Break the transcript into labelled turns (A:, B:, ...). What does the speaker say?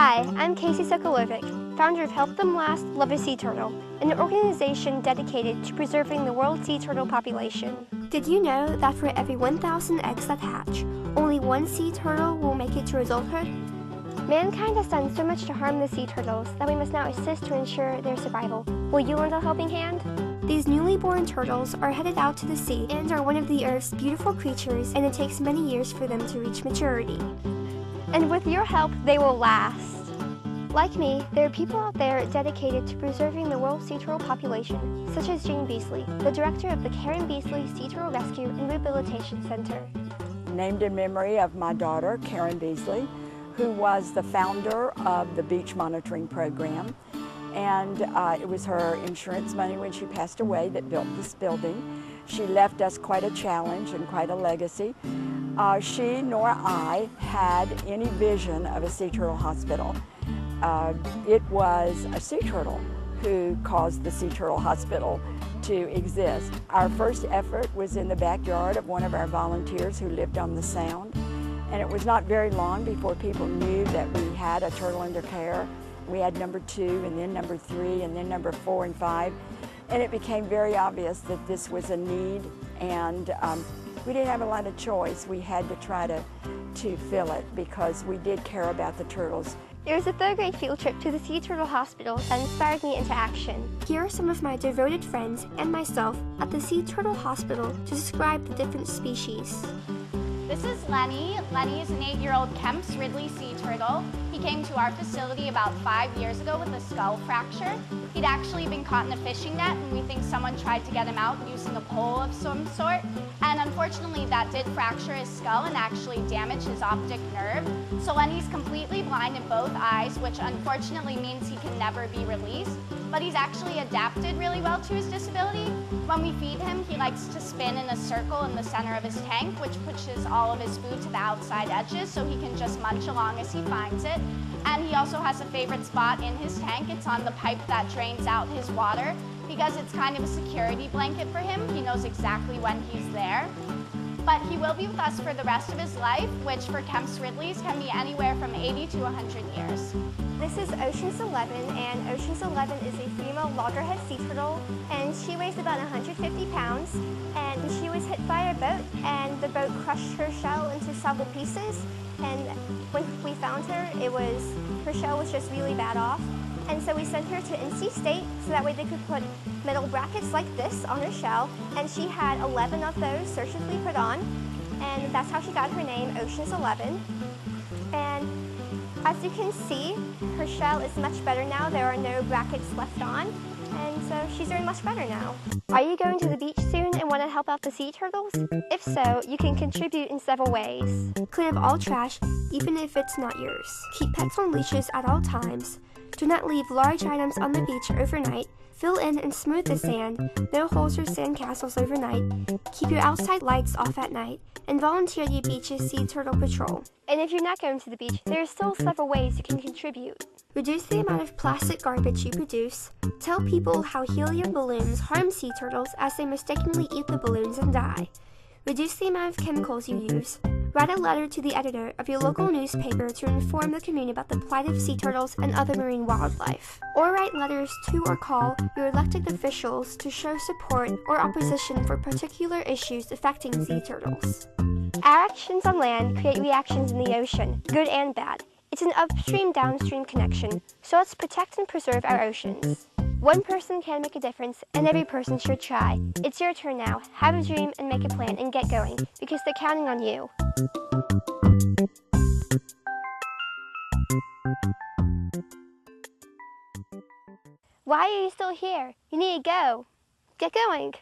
A: Hi, I'm Casey Sokolovic, founder of Help Them Last, Love a Sea Turtle, an organization dedicated to preserving the world sea turtle population. Did you know that for every 1,000 eggs that hatch, only one sea turtle will make it to adulthood? Mankind has done so much to harm the sea turtles that we must now assist to ensure their survival. Will you lend a helping hand? These newly born turtles are headed out to the sea and are one of the Earth's beautiful creatures, and it takes many years for them to reach maturity. And with your help, they will last. Like me, there are people out there dedicated to preserving the world sea turtle population, such as Jane Beasley, the director of the Karen Beasley Sea Turtle Rescue and Rehabilitation Center.
B: Named in memory of my daughter, Karen Beasley, who was the founder of the Beach Monitoring Program. And it was her insurance money when she passed away that built this building. She left us quite a challenge and quite a legacy. She nor I had any vision of a sea turtle hospital. It was a sea turtle who caused the Sea Turtle Hospital to exist. Our first effort was in the backyard of one of our volunteers who lived on the Sound. And it was not very long before people knew that we had a turtle under care. We had number 2, and then number 3, and then number 4 and 5. And it became very obvious that this was a need, and we didn't have a lot of choice. We had to try to fill it because we did care about the turtles.
A: It was a third grade field trip to the Sea Turtle Hospital that inspired me into action. Here are some of my devoted friends and myself at the Sea Turtle Hospital to describe the different species.
C: This is Lenny. Lenny is an 8-year-old Kemp's Ridley sea turtle. He came to our facility about 5 years ago with a skull fracture. He'd actually been caught in a fishing net, and we think someone tried to get him out using a pole of some sort. And unfortunately, that did fracture his skull and actually damage his optic nerve. So Lenny's completely blind in both eyes, which unfortunately means he can never be released. But he's actually adapted really well to his disability. When we feed him, he likes to spin in a circle in the center of his tank, which pushes all of his food to the outside edges so he can just munch along as he finds it. And he also has a favorite spot in his tank. It's on the pipe that drains out his water because it's kind of a security blanket for him. He knows exactly when he's there. But he will be with us for the rest of his life, which for Kemp's Ridleys can be anywhere from 80 to 100 years.
A: This is Ocean's 11, and Ocean's 11 is a female loggerhead sea turtle, and she weighs about 150 pounds, and she was hit by a boat, and the boat crushed her shell into several pieces, and when we found her, her shell was just really bad off, and so we sent her to NC State so that way they could put metal brackets like this on her shell, and she had 11 of those surgically put on, and that's how she got her name, Ocean's 11. And as you can see, her shell is much better now. There are no brackets left on, and so she's doing much better now. Are you going to the beach soon and want to help out the sea turtles? If so, you can contribute in several ways. Clean up all trash, even if it's not yours. Keep pets on leashes at all times. Do not leave large items on the beach overnight. Fill in and smooth the sand. No holes or sand castles overnight. Keep your outside lights off at night. And volunteer at your beach's Sea Turtle Patrol. And if you're not going to the beach, there are still several ways you can contribute. Reduce the amount of plastic garbage you produce. Tell people how helium balloons harm sea turtles as they mistakenly eat the balloons and die. Reduce the amount of chemicals you use. Write a letter to the editor of your local newspaper to inform the community about the plight of sea turtles and other marine wildlife. Or write letters to or call your elected officials to show support or opposition for particular issues affecting sea turtles. Our actions on land create reactions in the ocean, good and bad. It's an upstream-downstream connection, so let's protect and preserve our oceans. One person can make a difference, and every person should try. It's your turn now. Have a dream and make a plan and get going, because they're counting on you. Why are you still here? You need to go. Get going.